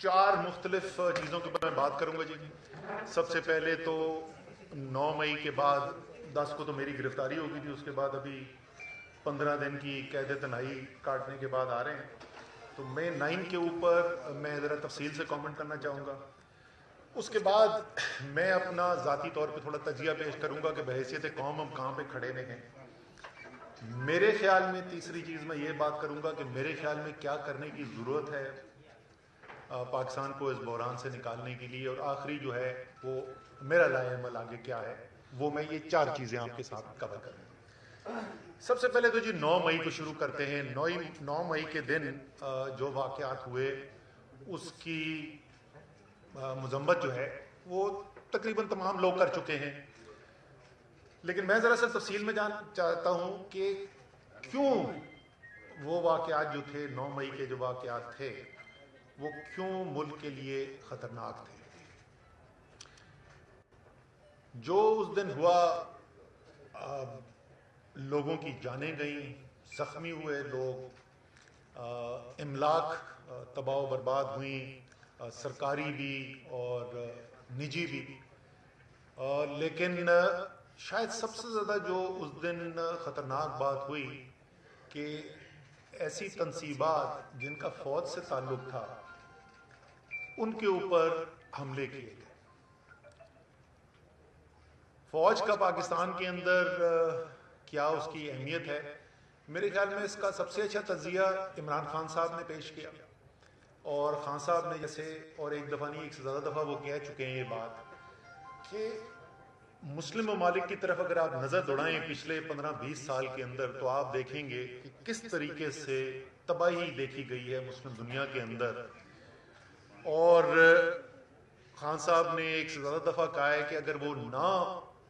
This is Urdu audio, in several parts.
4 مختلف چیزوں کے اوپر میں بات کروں گا جی. سب سے پہلے تو 9 مئی کے بعد 10 کو تو میری گرفتاری ہو گئی تھی, اس کے بعد ابھی 15 دن کی قید تنہائی کاٹنے کے بعد آ رہے ہیں, تو میں 9 کے اوپر میں ذرا تفصیل سے کامنٹ کرنا چاہوں گا. اس کے بعد میں اپنا ذاتی طور پہ تھوڑا تجزیہ پیش کروں گا کہ بحیثیت قوم ہم کہاں پہ کھڑے ہوئے ہیں. میرے خیال میں تیسری چیز میں یہ بات کروں گا کہ میرے خیال میں کیا کرنے کی ضرورت ہے پاکستان کو اس بحران سے نکالنے کے لیے, اور آخری جو ہے وہ میرا لائحہ عمل آگے کیا ہے, وہ میں یہ 4 چیزیں آپ کے ساتھ کور کروں گا. سب سے پہلے تو جی 9 مئی کو شروع کرتے ہیں. 9 مئی کے دن جو واقعات ہوئے اس کی مذمت جو ہے وہ تقریباً تمام لوگ کر چکے ہیں, لیکن میں ذرا سا تفصیل میں جاننا چاہتا ہوں کہ کیوں وہ واقعات جو تھے 9 مئی کے جو واقعات تھے وہ کیوں ملک کے لیے خطرناک تھے. جو اس دن ہوا, لوگوں کی جانیں گئیں, زخمی ہوئے لوگ, املاک تباہ و برباد ہوئیں, سرکاری بھی اور نجی بھی, لیکن شاید سب سے زیادہ جو اس دن خطرناک بات ہوئی کہ ایسی تنصیبات جن کا فوج سے تعلق تھا ان کے اوپر حملے کیے گئے. فوج کا پاکستان کے اندر کیا اس کی اہمیت ہے, میرے خیال میں اس کا سب سے اچھا تجزیہ عمران خان صاحب نے پیش کیا, اور خان صاحب نے جیسے اور ایک دفعہ نہیں ایک سے زیادہ دفعہ وہ کہہ چکے ہیں یہ بات کہ مسلم ممالک کی طرف اگر آپ نظر دوڑائیں پچھلے 15-20 سال کے اندر تو آپ دیکھیں گے کہ کس طریقے سے تباہی دیکھی گئی ہے مسلم دنیا کے اندر. اور خان صاحب نے ایک سے زیادہ دفعہ کہا ہے کہ اگر وہ نہ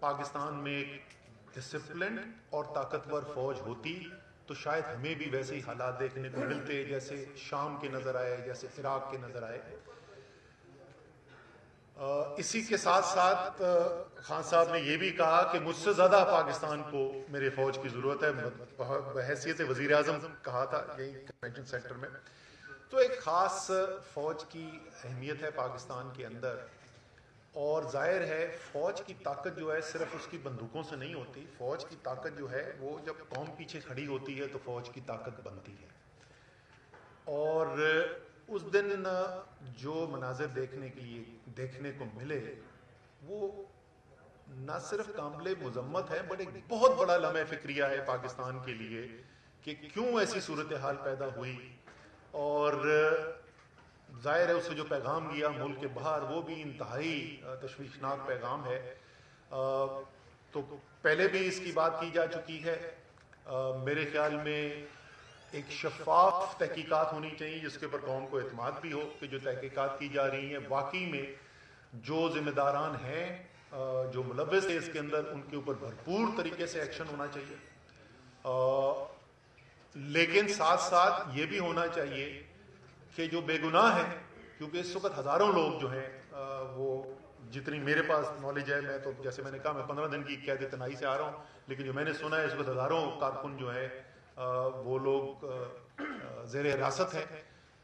پاکستان میں ایک ڈسپلنڈ اور طاقتور فوج ہوتی تو شاید ہمیں بھی ویسے ہی حالات دیکھنے کو ملتے جیسے شام کے نظر آئے, جیسے عراق کے نظر آئے. اسی کے ساتھ ساتھ خان صاحب نے یہ بھی کہا کہ مجھ سے زیادہ پاکستان کو میرے فوج کی ضرورت ہے, بحیثیت وزیر اعظم کہا تھا یہی کنونشن سینٹر میں. تو ایک خاص فوج کی اہمیت ہے پاکستان کے اندر, اور ظاہر ہے فوج کی طاقت جو ہے صرف اس کی بندوقوں سے نہیں ہوتی, فوج کی طاقت جو ہے وہ جب قوم پیچھے کھڑی ہوتی ہے تو فوج کی طاقت بنتی ہے. اور اس دن جو مناظر دیکھنے کو ملے وہ نہ صرف قابل مذمت ہے بٹ ایک بہت بڑا لمحہ فکریہ ہے پاکستان کے لیے کہ کیوں ایسی صورتحال پیدا ہوئی, اور ظاہر ہے اس سے جو پیغام گیا ملک کے باہر وہ بھی انتہائی تشویشناک پیغام ہے. تو پہلے بھی اس کی بات کی جا چکی ہے. میرے خیال میں ایک شفاف تحقیقات ہونی چاہیے جس کے اوپر قوم کو اعتماد بھی ہو کہ جو تحقیقات کی جا رہی ہیں واقعی میں جو ذمہ داران ہیں جو ملوث ہیں اس کے اندر ان کے اوپر بھرپور طریقے سے ایکشن ہونا چاہیے. لیکن ساتھ ساتھ یہ بھی ہونا چاہیے کہ جو بے گناہ ہیں, کیونکہ اس وقت ہزاروں لوگ جو ہیں وہ جتنی میرے پاس نالج ہے, میں تو جیسے میں نے کہا میں 15 دن کی قید تنہائی سے آ رہا ہوں, لیکن جو میں نے سنا ہے اس وقت ہزاروں کارکن جو ہیں وہ لوگ زیر حراست ہیں,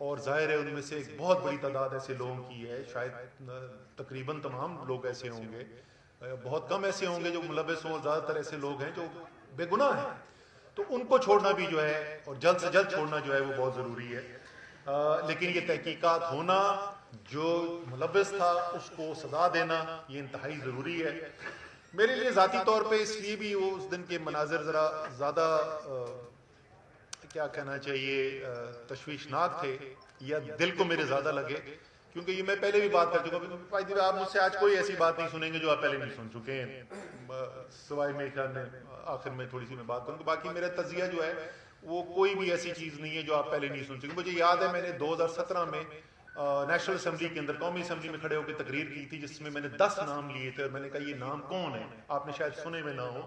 اور ظاہر ہے ان میں سے ایک بہت بڑی تعداد ایسے لوگوں کی ہے, شاید تقریباً تمام لوگ ایسے ہوں گے, بہت کم ایسے ہوں گے جو ملوث ہوں, زیادہ تر ایسے لوگ ہیں جو بے گناہ ہیں. تو ان کو چھوڑنا بھی جو ہے اور جلد سے جلد چھوڑنا جو ہے وہ بہت ضروری ہے. لیکن یہ تحقیقات ہونا, جو ملوث تھا اس کو سزا دینا یہ انتہائی ضروری ہے. میرے لیے ذاتی طور پہ اس لیے بھی وہ اس دن کے مناظر ذرا زیادہ کیا کہنا چاہیے تشویشناک تھے یا دل کو میرے زیادہ لگے, کیونکہ یہ میں پہلے بھی بات کر چکا ہوں. آپ مجھ سے آج کوئی ایسی بات نہیں سنیں گے جو آپ پہلے نہیں سن چکے ہیں, سوائے میرے خیال میں آخر میں تھوڑی سی میں بات کروں. باقی میرا تجزیہ جو ہے وہ کوئی بھی ایسی چیز نہیں ہے جو آپ پہلے نہیں سن چکے. مجھے یاد ہے میں نے 2017 میں نیشنل اسمبلی کے اندر, قومی اسمبلی میں کھڑے ہو کے تقریر کی تھی جس میں میں نے 10 نام لیے تھے, اور میں نے کہا یہ نام کون ہے, آپ نے شاید سنے میں نہ ہو,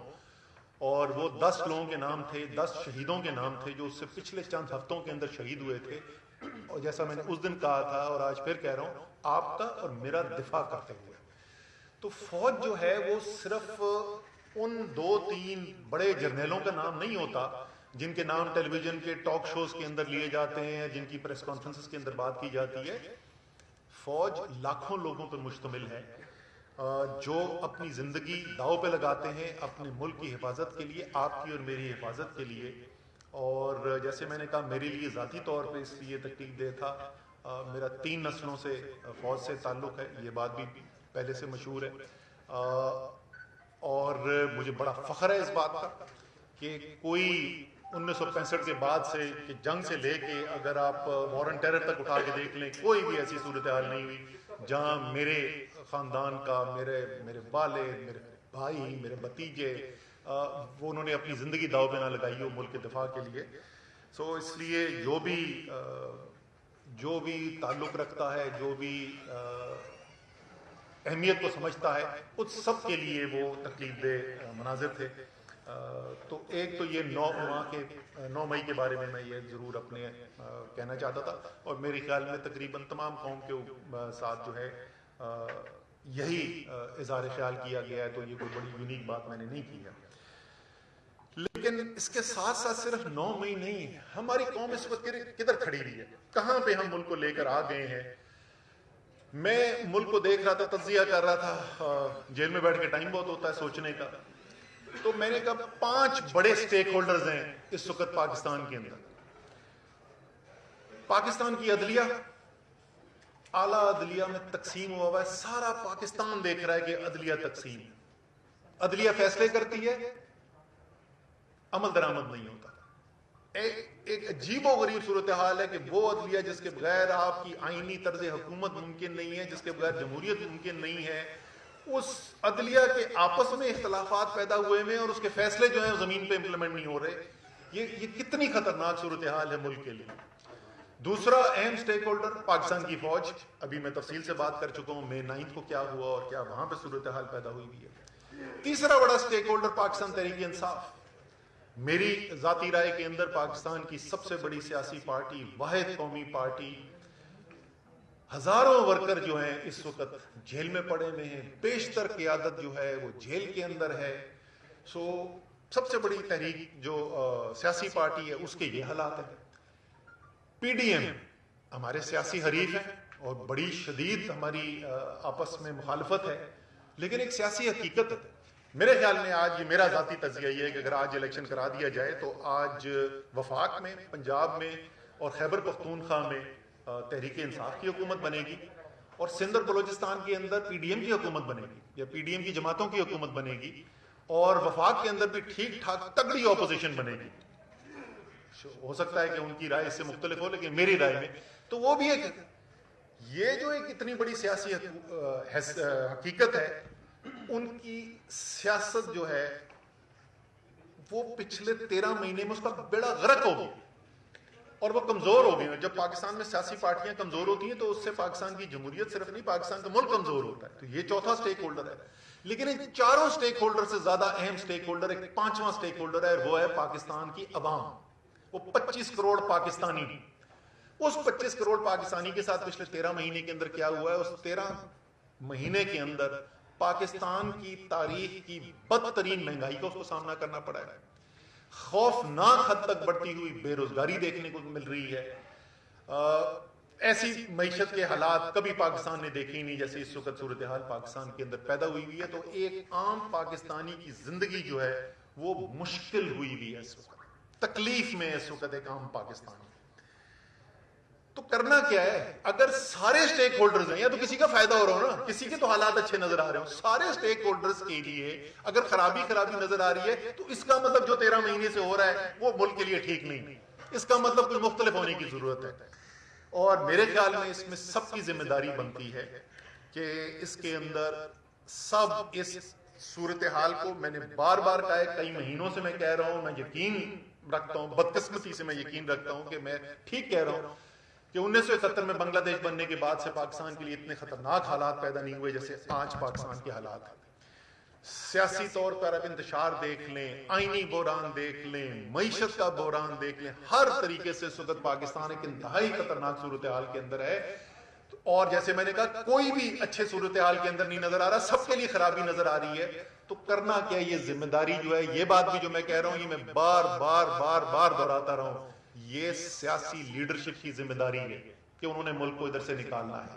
اور وہ 10 لوگوں کے نام تھے, 10 شہیدوں کے نام تھے جو اس سے پچھلے چند ہفتوں کے اندر شہید ہوئے تھے. اور جیسا میں نے اس دن کہا تھا اور آج پھر کہہ رہا ہوں, آپ کا اور میرا دفاع کرتے ہوئے, تو فوج جو ہے وہ صرف ان 2-3 بڑے جرنیلوں کا نام نہیں ہوتا جن کے نام ٹیلی ویژن کے ٹاک شوز کے اندر لیے جاتے ہیں, جن کی پریس کانفرنسز کے اندر بات کی جاتی ہے. فوج لاکھوں لوگوں پر مشتمل ہے جو اپنی زندگی داؤ پہ لگاتے ہیں اپنے ملک کی حفاظت کے لیے، آپ کی اور میری حفاظت کے لیے. اور جیسے میں نے کہا میرے لیے ذاتی طور پہ اس لیے تکلیف دہ تھا، میرا 3 نسلوں سے فوج سے تعلق ہے، یہ بات بھی پہلے سے مشہور ہے، اور مجھے بڑا فخر ہے اس بات کا کہ کوئی 1965 کے بعد سے کہ جنگ سے لے کے اگر آپ وار اینڈ ٹیرر تک اٹھا کے دیکھ لیں، کوئی بھی ایسی صورتحال نہیں ہوئی جہاں میرے خاندان کا، میرے والد، میرے بھائی، میرے بھتیجے، وہ انہوں نے اپنی زندگی داؤ پہ نہ لگائی ہو ملک کے دفاع کے لیے. سو اس لیے جو بھی تعلق رکھتا ہے، جو بھی اہمیت کو سمجھتا ہے، اس سب کے لیے وہ تکلیف دہ مناظر تھے. تو ایک تو یہ 9 مئی کے بارے میں یہ ضرور اپنے کہنا چاہتا تھا، اور میرے خیال میں تقریباً تمام قوم کے ساتھ جو ہے یہی اظہار خیال کیا گیا ہے، تو یہ کوئی بڑی یونیک بات میں نے نہیں کی ہے. لیکن اس کے ساتھ ساتھ صرف 9 مئی نہیں، ہماری قوم اس وقت کدھر کھڑی ہوئی ہے، کہاں پہ ہم ملک کو لے کر آ گئے ہیں. میں ملک کو دیکھ رہا تھا، تجزیہ کر رہا تھا، جیل میں بیٹھ کے ٹائم بہت ہوتا ہے سوچنے کا، تو میں نے کہا 5 بڑے سٹیک ہولڈرز ہیں اس وقت پاکستان کے اندر. پاکستان کی عدلیہ، اعلیٰ عدلیہ میں تقسیم ہوا ہے، سارا پاکستان دیکھ رہا ہے کہ عدلیہ تقسیم، عدلیہ فیصلے کرتی ہے، عمل درآمد نہیں ہوتا. ایک عجیب و غریب صورتحال ہے کہ وہ عدلیہ جس کے بغیر آپ کی آئینی طرز حکومت ممکن نہیں ہے، جس کے بغیر جمہوریت ممکن نہیں ہے، اس عدلیہ کے آپس میں اختلافات پیدا ہوئے ہیں اور اس کے فیصلے جو ہیں زمین پہ امپلیمنٹ نہیں ہو رہے. یہ کتنی خطرناک صورتحال ہے ملک کے لیے. دوسرا اہم سٹیک ہولڈر پاکستان کی فوج، ابھی میں تفصیل سے بات کر چکا ہوں مئی 9 کو کیا ہوا اور کیا وہاں پہ صورتحال پیدا ہوئی بھی ہے. تیسرا بڑا سٹیک ہولڈر پاکستان تحریک انصاف. میری ذاتی رائے کے اندر پاکستان کی سب سے بڑی سیاسی پارٹی، واحد قومی پارٹی، ہزاروں ورکر جو ہیں اس وقت جیل میں پڑے ہوئے ہیں، بیشتر قیادت جو ہے وہ جیل کے اندر ہے. سو سب سے بڑی تحریک جو سیاسی پارٹی ہے اس کے یہ حالات ہیں. پی ڈی ایم ہمارے سیاسی حریف ہیں اور بڑی شدید ہماری آپس میں مخالفت ہے، لیکن ایک سیاسی حقیقت ہے. میرے خیال میں آج یہ میرا ذاتی تجزیہ یہ ہے کہ اگر آج الیکشن کرا دیا جائے تو آج وفاق میں، پنجاب میں اور خیبر پختونخوا میں تحریک انصاف کی حکومت بنے گی، اور سندھ اور بلوچستان کے اندر پی ڈی ایم کی حکومت بنے گی یا پی ڈی ایم کی جماعتوں کی حکومت بنے گی، اور وفاق کے اندر بھی ٹھیک ٹھاک تگڑی اپوزیشن بنے گی. ہو سکتا ہے کہ ان کی رائے اس سے مختلف ہو، لیکن میری رائے میں تو وہ بھی یہ جو ایک اتنی بڑی سیاسی حقیقت ہے، ان کی سیاست جو ہے وہ پچھلے 13 مہینے میں اس کا بیڑا غرق ہو گیا اور وہ کمزور ہو گئی. جب پاکستان میں سیاسی پارٹیاں کمزور ہوتی ہیں تو اس سے پاکستان کی جمہوریت صرف نہیں، پاکستان کا ملک کمزور ہوتا ہے. تو یہ چوتھا سٹیک ہولڈر ہے. لیکن ان چاروں سٹیک ہولڈر سے زیادہ اہم سٹیک ہولڈر ایک 5واں سٹیک ہولڈر ہے، وہ ہے پاکستان کی عوام. وہ 25 کروڑ پاکستانی. اس 25 کروڑ پاکستانی کے ساتھ پچھلے 13 مہینے کے اندر کیا ہوا ہے؟ اس 13 مہینے کے اندر پاکستان کی تاریخ کی بدترین مہنگائی کا اس کو سامنا کرنا پڑا ہے. خوفناک حد تک بڑھتی ہوئی بے روزگاری دیکھنے کو مل رہی ہے. ایسی معیشت کے حالات کبھی پاکستان نے دیکھے ہی نہیں جیسے اس وقت صورتحال پاکستان کے اندر پیدا ہوئی ہوئی ہے. تو ایک عام پاکستانی کی زندگی جو ہے وہ مشکل ہوئی ہوئی ہے اس وقت، تکلیف میں اس وقت ایک عام پاکستانی. تو کرنا کیا ہے؟ اگر سارے سٹیک ہولڈرز ہیں، یا تو کسی کا فائدہ ہو رہا ہو نا، کسی کے تو حالات اچھے نظر آ رہے ہوں، سارے سٹیک ہولڈرز کے لیے اگر خرابی نظر آ رہی ہے تو اس کا مطلب جو 13 مہینے سے ہو رہا ہے وہ ملک کے لیے ٹھیک نہیں. اس کا مطلب کچھ مختلف ہونے کی ضرورت ہے. اور میرے خیال میں اس میں سب کی ذمہ داری بنتی ہے کہ اس کے اندر سب اس صورتحال کو، میں نے بار بار کہا ہے، کئی مہینوں سے میں کہہ رہا ہوں، میں یقین رکھتا ہوں، بدقسمتی سے میں یقین رکھتا ہوں کہ میں ٹھیک کہہ رہا ہوں کہ 1971 میں بنگلہ دیش بننے کے بعد سے پاکستان کے لیے اتنے خطرناک حالات پیدا نہیں ہوئے جیسے آج پاکستان کے حالات ہیں. سیاسی طور پر اب انتشار دیکھ لیں، آئینی بحران دیکھ لیں، معیشت کا بحران دیکھ لیں، ہر طریقے سے اس وقت پاکستان ایک انتہائی خطرناک صورتحال کے اندر ہے. اور جیسے میں نے کہا کوئی بھی اچھے صورتحال کے اندر نہیں نظر آ رہا، سب کے لیے خرابی نظر آ رہی ہے. تو کرنا کیا؟ یہ ذمہ داری جو ہے، یہ بات بھی جو میں کہہ رہا ہوں، یہ میں بار بار بار بار دہراتا رہا ہوں، یہ سیاسی لیڈرشپ کی ذمہ داری ہے کہ انہوں نے ملک کو ادھر سے نکالنا ہے.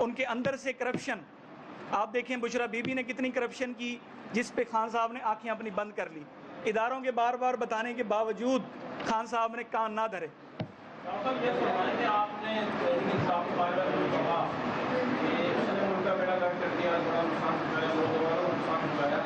ان کے اندر سے کرپشن. آپ دیکھیں بشرا بی بی نے کتنی کرپشن کی, جس پہ خان صاحب نے آنکھیں اپنی بند کر لی. اداروں کے بار بار بتانے کے باوجود خان صاحب نے کان نہ دھرے. یہ فرمائیں کہ آپ نے تحریک انصاف کے بارے میں کہا کہ اس نے ملک کا بیڑا غرق کر دیا, بڑا نقصان پہنچایا, نوجوانوں کو نقصان پہنچایا,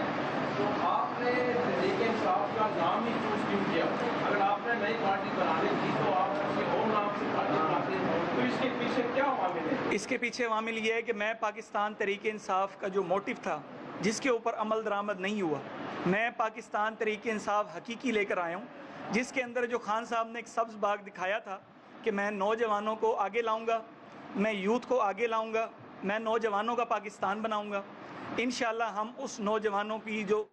تو آپ نے تحریک انصاف کا نام ہی چوز کیوں کیا؟ اگر آپ نے نئی پارٹی بنانی تھی تو آپ کسی اور نام سے پارٹی بناتے, تو اس کے پیچھے کیا عوامل ہے؟ اس کے پیچھے عوامل یہ ہے کہ میں پاکستان تحریک انصاف کا جو موٹیو تھا, جس کے اوپر عمل درآمد نہیں ہوا, میں پاکستان تحریک انصاف حقیقی لے کر آیا ہوں, جس کے اندر جو خان صاحب نے ایک سبز باغ دکھایا تھا کہ میں نوجوانوں کو آگے لاؤں گا, میں یوتھ کو آگے لاؤں گا, میں نوجوانوں کا پاکستان بناؤں گا. انشاءاللہ ہم اس نوجوانوں کی جو